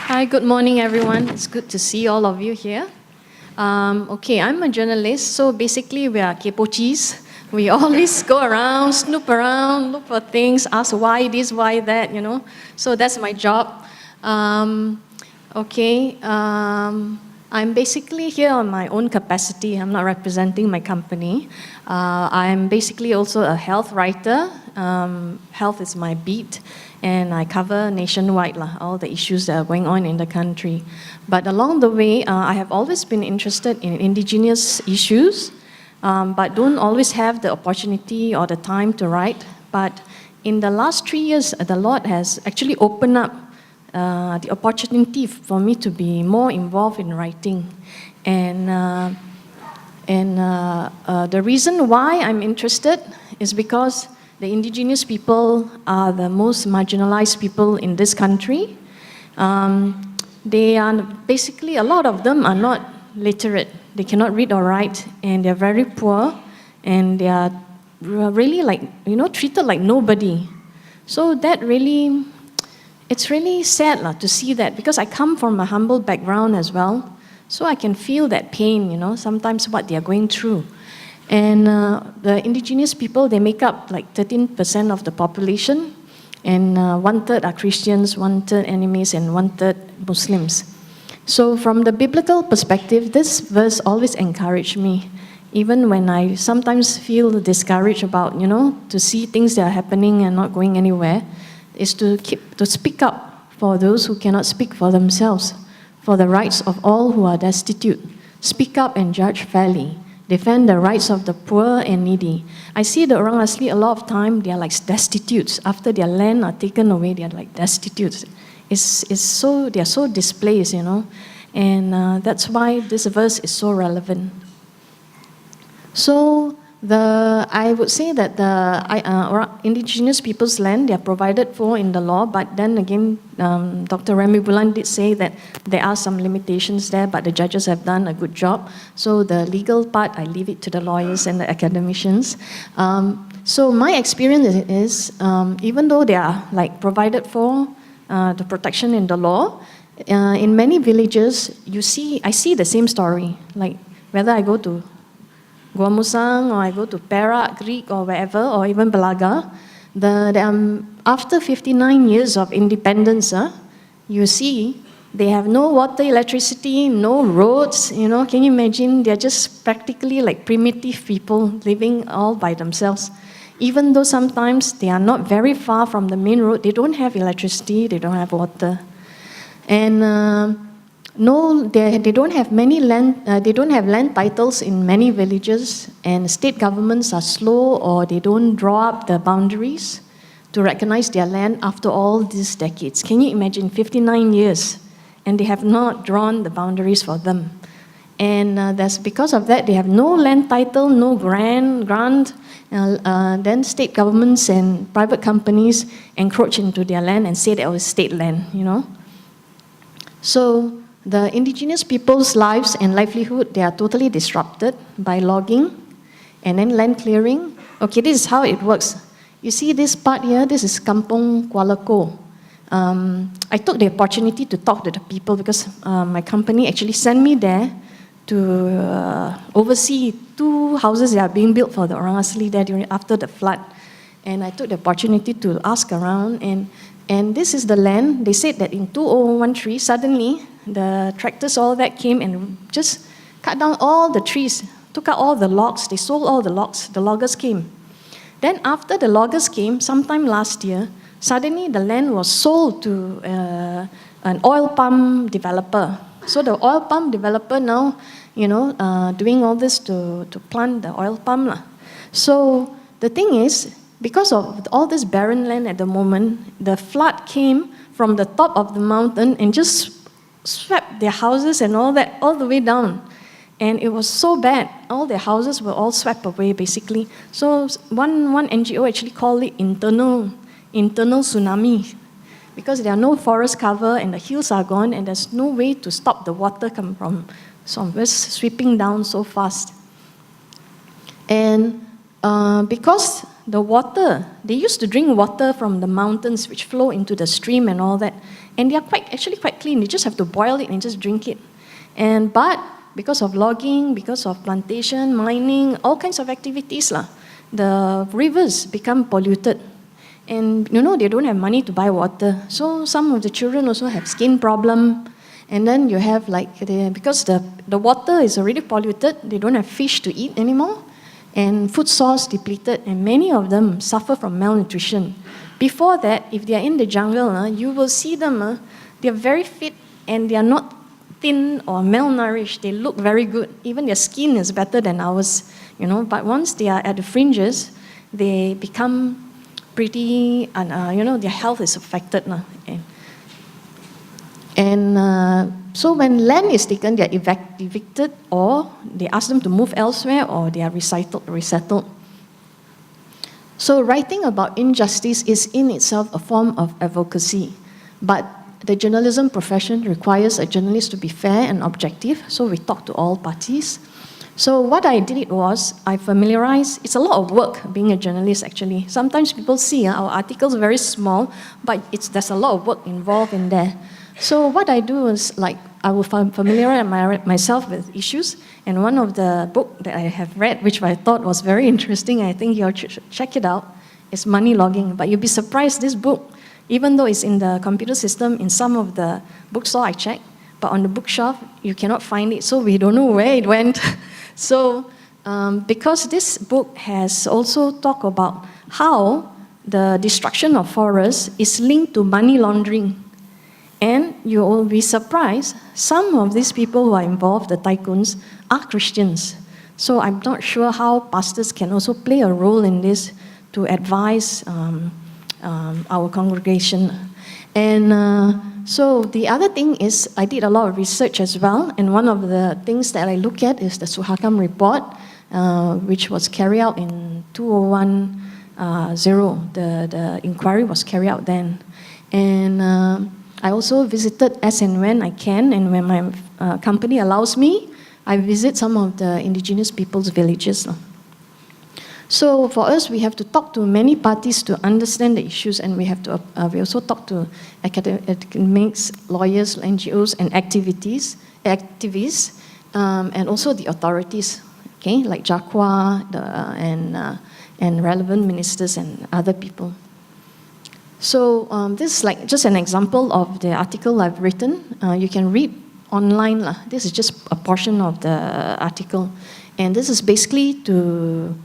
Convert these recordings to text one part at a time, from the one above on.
Hi, good morning, everyone. It's good to see all of you here. Okay, I'm a journalist, so basically we are kepochis. We always go around, snoop around, look for things, ask why this, why that, So that's my job. I'm basically here on my own capacity. I'm not representing my company. I'm basically also a health writer. Health is my beat, and I cover nationwide all the issues that are going on in the country. But along the way, I have always been interested in indigenous issues, but don't always have the opportunity or the time to write. But in the last 3 years, the Lord has actually opened up the opportunity for me to be more involved in writing. And the reason why I'm interested is because the indigenous people are the most marginalized people in this country. They are basically, a lot of them are not literate. They cannot read or write, and they're very poor, and they are really treated like nobody. So that really, it's really sad to see that, because I come from a humble background as well, so I can feel that pain, sometimes what they are going through. And the indigenous people, they make up like 13% of the population, and 1/3 are Christians, 1/3 enemies, and 1/3 Muslims. So from the biblical perspective, this verse always encouraged me, even when I sometimes feel discouraged about, to see things that are happening and not going anywhere, is to speak up for those who cannot speak for themselves, for the rights of all who are destitute. Speak up and judge fairly. Defend the rights of the poor and needy. I see the orang asli a lot of time, they are like destitutes. After their land are taken away, they are like destitutes. They are so displaced, And that's why this verse is so relevant. So I would say that the indigenous people's land, they are provided for in the law, but then again, Dr. Remy Bulan did say that there are some limitations there, but the judges have done a good job. So the legal part, I leave it to the lawyers and the academicians. So my experience is, even though they are provided for the protection in the law, in many villages, I see the same story. Whether I go to Guamusang, or I go to Perak, Greek, or wherever, or even Belaga, after 59 years of independence, you see they have no water, electricity, no roads, Can you imagine? They're just practically like primitive people living all by themselves. Even though sometimes they are not very far from the main road, they don't have electricity, they don't have water. And they don't have many land. They don't have land titles in many villages, and state governments are slow, or they don't draw up the boundaries to recognize their land after all these decades. Can you imagine 59 years, and they have not drawn the boundaries for them? And that's because of that they have no land title, no grant. Then state governments and private companies encroach into their land and say that it was state land. So the indigenous people's lives and livelihood, they are totally disrupted by logging and then land clearing. Okay, this is how it works. You see this part here, this is Kampung Kuala Ko. I took the opportunity to talk to the people because my company actually sent me there to oversee 2 houses that are being built for the orang asli there after the flood. And I took the opportunity to ask around, and this is the land. They said that in 2013, suddenly, the tractors, all that came and just cut down all the trees, took out all the logs, they sold all the logs, the loggers came. Then after the loggers came, sometime last year, suddenly the land was sold to an oil palm developer. So the oil palm developer now, doing all this to plant the oil palm. So the thing is, because of all this barren land at the moment, the flood came from the top of the mountain and just swept their houses and all that all the way down. And it was so bad. All their houses were all swept away, basically. So one NGO actually called it internal tsunami, because there are no forest cover and the hills are gone and there's no way to stop the water come from somewhere sweeping down so fast. And because the water, they used to drink water from the mountains which flow into the stream and all that. And they are actually quite clean. You just have to boil it and just drink it. But because of logging, because of plantation, mining, all kinds of activities, the rivers become polluted. And they don't have money to buy water. So some of the children also have skin problem. And then you have because the water is already polluted, they don't have fish to eat anymore. And food source depleted, and many of them suffer from malnutrition. Before that, if they are in the jungle, you will see them, they are very fit and they are not thin or malnourished. They look very good. Even their skin is better than ours, But once they are at the fringes, they become pretty, their health is affected. So when land is taken, they are evicted, or they ask them to move elsewhere, or they are resettled. So writing about injustice is in itself a form of advocacy. But the journalism profession requires a journalist to be fair and objective, so we talk to all parties. So what I did was, I familiarized, it's a lot of work being a journalist actually. Sometimes people see our articles very small, but there's a lot of work involved in there. So what I do is I will familiarize myself with issues, and one of the book that I have read, which I thought was very interesting, I think you should check it out, is Money Logging. But you'll be surprised, this book, even though it's in the computer system, in some of the bookstore I checked, but on the bookshelf, you cannot find it, so we don't know where it went. So because this book has also talked about how the destruction of forests is linked to money laundering. And you will be surprised, some of these people who are involved, the tycoons, are Christians. So I'm not sure how pastors can also play a role in this to advise our congregation. And so the other thing is, I did a lot of research as well, and one of the things that I look at is the Suhakam report, which was carried out in 2010. The inquiry was carried out then. And I also visited as and when I can, and when my company allows me, I visit some of the indigenous people's villages. So for us, we have to talk to many parties to understand the issues, and we have to. We also talk to academics, lawyers, NGOs, and activists, and also the authorities, okay, like Jakwa and relevant ministers and other people. So this is just an example of the article I've written. You can read online. This is just a portion of the article. And this is basically to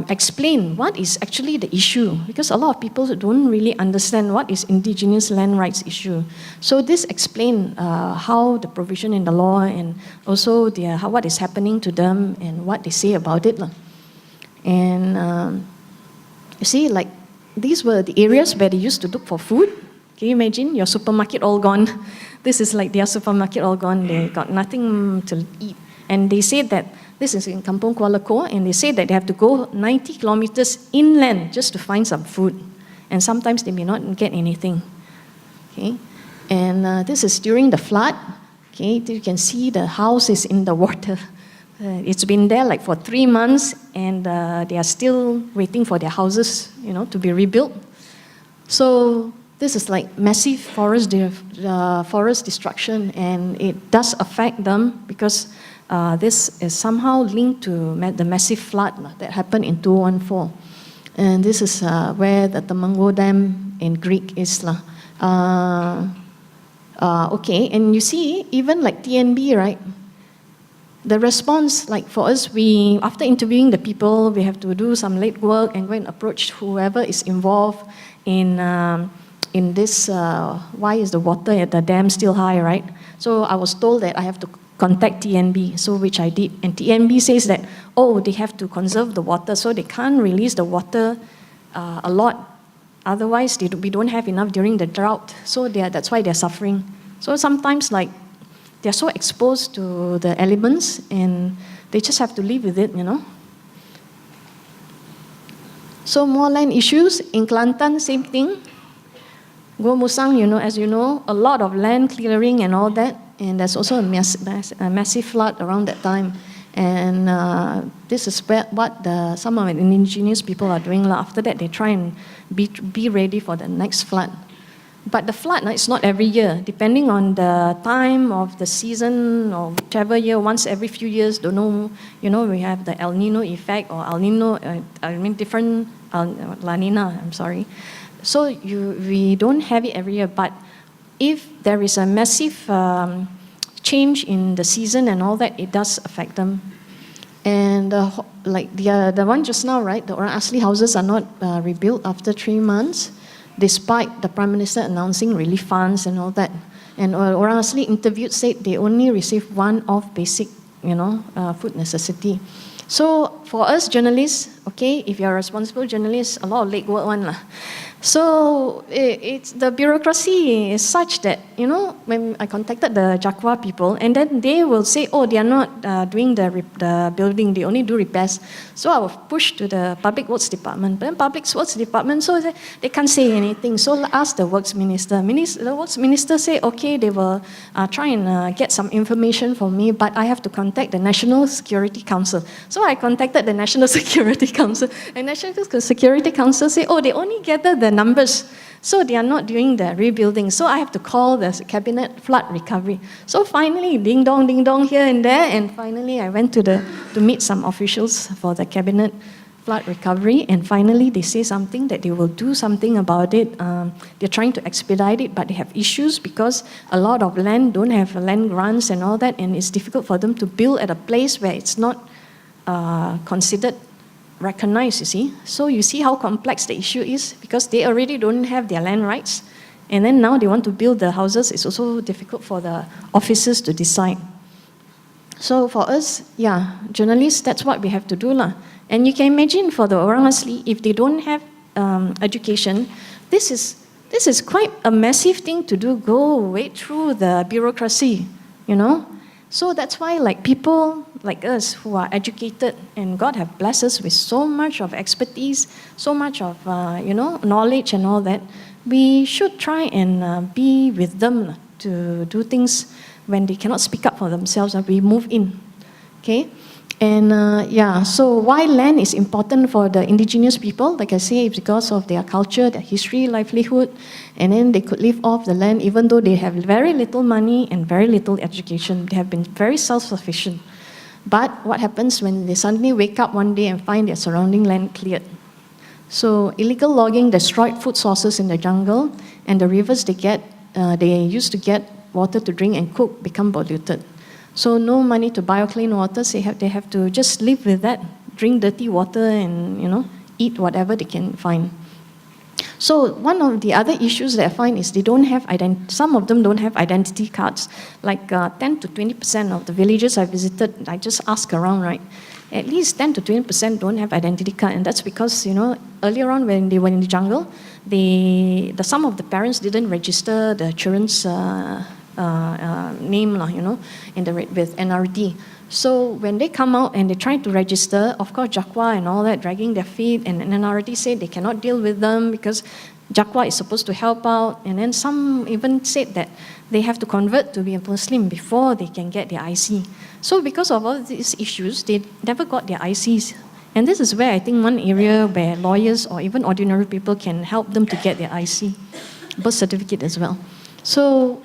explain what is actually the issue, because a lot of people don't really understand what is indigenous land rights issue. So this explains how the provision in the law, and also what is happening to them and what they say about it. And you see, these were the areas where they used to look for food. Can you imagine your supermarket all gone? This is like their supermarket all gone. They got nothing to eat. And they say that, this is in Kampung Kuala Ko, and they say that they have to go 90 kilometers inland just to find some food. And sometimes they may not get anything. Okay? And this is during the flood. Okay? You can see the house is in the water. It's been there for 3 months, and they are still waiting for their houses, to be rebuilt. So this is massive forest destruction, and it does affect them because this is somehow linked to the massive flood that happened in 2014. And this is where the Temanggo Dam in Greek is. Okay, and you see, even TNB, right? The response, for us, after interviewing the people, we have to do some late work and go and approach whoever is involved in this, why is the water at the dam still high, right? So I was told that I have to contact TNB, so which I did. And TNB says that, they have to conserve the water, so they can't release the water a lot. Otherwise, we don't have enough during the drought. So that's why they're suffering. So sometimes, they're so exposed to the elements, and they just have to live with it, So more land issues. In Kelantan, same thing. Go Musang, as you know, a lot of land clearing and all that. And there's also a massive flood around that time. And this is what some of the indigenous people are doing. After that, they try and be ready for the next flood. But the flood, it's not every year. Depending on the time of the season or whichever year, once every few years, don't know, we have the El Nino effect or El Nino, different, La Nina, I'm sorry. So we don't have it every year, but if there is a massive change in the season and all that, it does affect them. And like the one just now, right, the Orang Asli houses are not rebuilt after 3 months, despite the Prime Minister announcing relief funds and all that. And Orang Asli interviewed said they only received one of basic, food necessity. So for us journalists, okay, if you're a responsible journalist, a lot of legwork one lah. So it's the bureaucracy is such that, when I contacted the Jakwa people, and then they will say, oh, they are not doing the building, they only do repairs. So I will push to the Public Works Department. But then Public Works Department, so they can't say anything. So ask the Works Minister. The Works Minister say, okay, they will try and get some information for me, but I have to contact the National Security Council. So I contacted the National Security Council, and National Security Council say, oh, they only gather the numbers, so they are not doing the rebuilding. So I have to call the Cabinet Flood Recovery. So finally, ding dong here and there, and finally I went to meet some officials for the Cabinet Flood Recovery, and finally they say something that they will do something about it. They're trying to expedite it, but they have issues because a lot of land don't have land grants and all that, and it's difficult for them to build at a place where it's not considered recognized, you see. So you see how complex the issue is, because they already don't have their land rights, and then now they want to build the houses. It's also difficult for the officers to decide. So for us, journalists, that's what we have to do lah. And you can imagine for the Orang Asli, if they don't have education, this is quite a massive thing to do, go wade through the bureaucracy, So that's why, like, people like us who are educated, and God have blessed us with so much of expertise, so much of knowledge and all that, we should try and be with them to do things when they cannot speak up for themselves. We move in, okay? And so why land is important for the indigenous people, like I say, it's because of their culture, their history, livelihood, and then they could live off the land even though they have very little money and very little education. They have been very self-sufficient. But what happens when they suddenly wake up one day and find their surrounding land cleared? So illegal logging destroyed food sources in the jungle, and the rivers they used to get water to drink and cook become polluted. So no money to buy clean water, so they have to just live with that, drink dirty water and, eat whatever they can find. So one of the other issues that I find is they don't have some of them don't have identity cards. Like 10 to 20% of the villages I visited, I just ask around, right? At least 10 to 20% don't have identity card, and that's because, earlier on when they were in the jungle, some of the parents didn't register the children's name, with NRD. So when they come out and they try to register, of course, Jakwa and all that, dragging their feet, and NRD said they cannot deal with them because Jakwa is supposed to help out. And then some even said that they have to convert to be a Muslim before they can get their IC. So because of all these issues, they never got their ICs. And this is where I think one area where lawyers or even ordinary people can help them to get their IC, birth certificate as well. So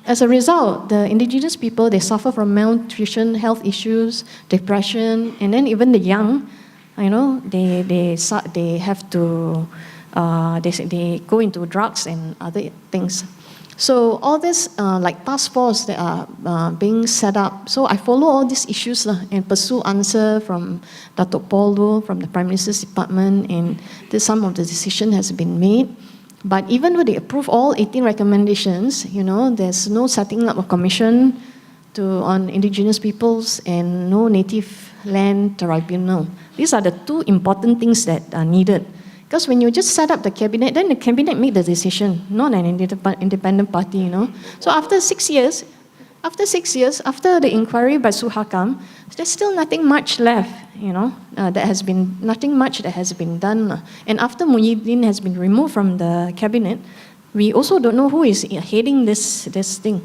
as a result, the indigenous people, they suffer from malnutrition, health issues, depression, and then even the young, they have to they go into drugs and other things. So all this like task force that are being set up. So I follow all these issues and pursue answer from Datuk Paul, from the Prime Minister's Department, and some of the decision has been made. But even though they approve all 18 recommendations, there's no setting up a commission on indigenous peoples and no native land tribunal. These are the two important things that are needed. Because when you just set up the cabinet, then the cabinet make the decision, not an independent party, So after 6 years, after the inquiry by Suhakam, there's still nothing much left, nothing much that has been done. And after Muhyiddin has been removed from the cabinet, we also don't know who is heading this thing.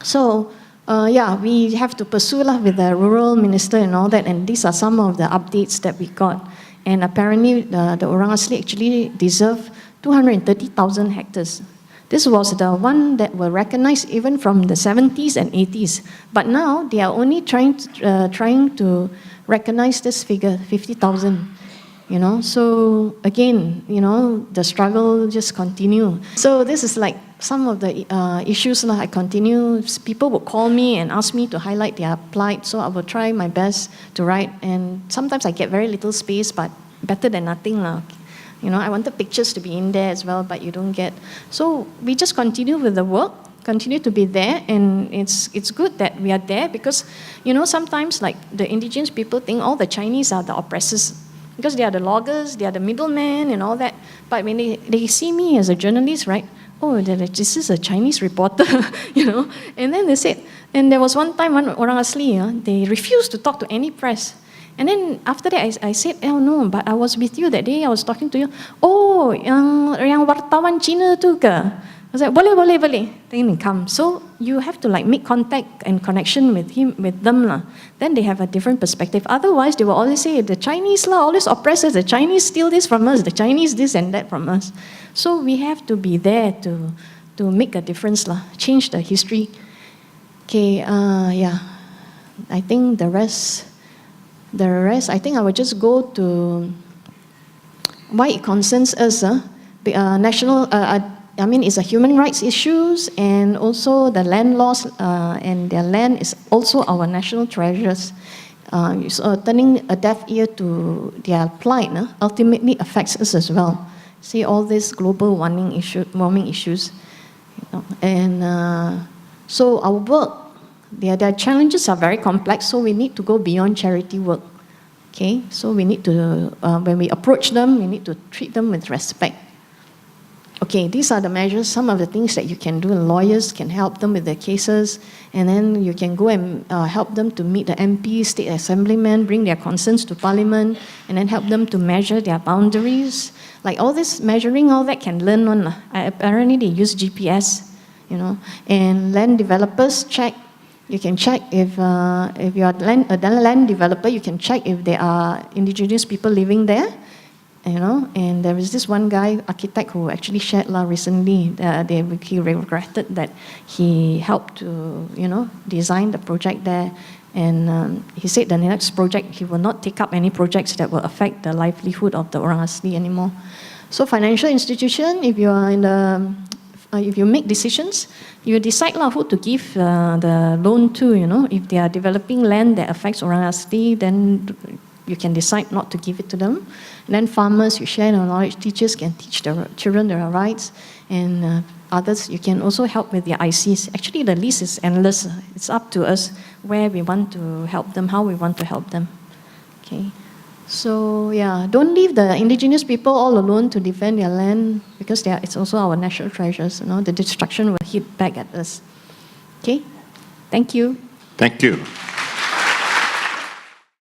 So, we have to pursue with the rural minister and all that, and these are some of the updates that we got. And apparently, the Orang Asli actually deserve 230,000 hectares. This was the one that were recognized even from the 70s and 80s. But now they are only trying to recognize this figure, 50,000. You know, so again, you know, the struggle just continue. So this is like some of the issues I continue. People would call me and ask me to highlight their plight, so I will try my best to write. And sometimes I get very little space, but better than nothing. You know, I wanted pictures to be in there as well, but you don't get. So we just continue with the work, continue to be there, and it's good that we are there because, you know, sometimes like the indigenous people think all the Chinese are the oppressors. Because they are the loggers, they are the middlemen and all that. But when they see me as a journalist, right? Oh, this is a Chinese reporter, you know. And then they said, and there was one time, orang asli, they refused to talk to any press. And then after that, I said, oh no, but I was with you that day, I was talking to you. Oh, yang wartawan Cina tu ke? I was like, boleh. Then they come. So you have to like make contact and connection with them. Then they have a different perspective. Otherwise, they will always say, the Chinese always oppress us, the Chinese steal this from us, the Chinese this and that from us. So we have to be there to make a difference, change the history. Okay, yeah. I think the rest, I think I will just go to why it concerns us, national, it's a human rights issues and also the land laws and their land is also our national treasures. So turning a deaf ear to their plight ultimately affects us as well. See all these global warming issues. You know, and so our work, their challenges are very complex, so we need to go beyond charity work. Okay, so we need to, when we approach them, we need to treat them with respect. Okay, these are the measures, some of the things that you can do. Lawyers can help them with their cases, and then you can go and help them to meet the MPs, state assemblymen, bring their concerns to parliament, and then help them to measure their boundaries. Like all this measuring, all that can learn on. Apparently they use GPS, you know, and land developers check. You can check if you are a land developer, you can check if there are indigenous people living there. You know, and there is this one guy, architect, who actually shared recently. He regretted that he helped to, you know, design the project there, and he said the next project he will not take up any projects that will affect the livelihood of the orang asli anymore. So, financial institution, if you are in the, if you make decisions, you decide who to give the loan to. You know, if they are developing land that affects orang asli, then you can decide not to give it to them. And then farmers, you share the knowledge. Teachers can teach their children their rights. And others, you can also help with their ICs. Actually, the list is endless. It's up to us where we want to help them, how we want to help them. Okay. So, yeah, don't leave the indigenous people all alone to defend their land because it's also our national treasures. You know, the destruction will hit back at us. Okay. Thank you. Thank you.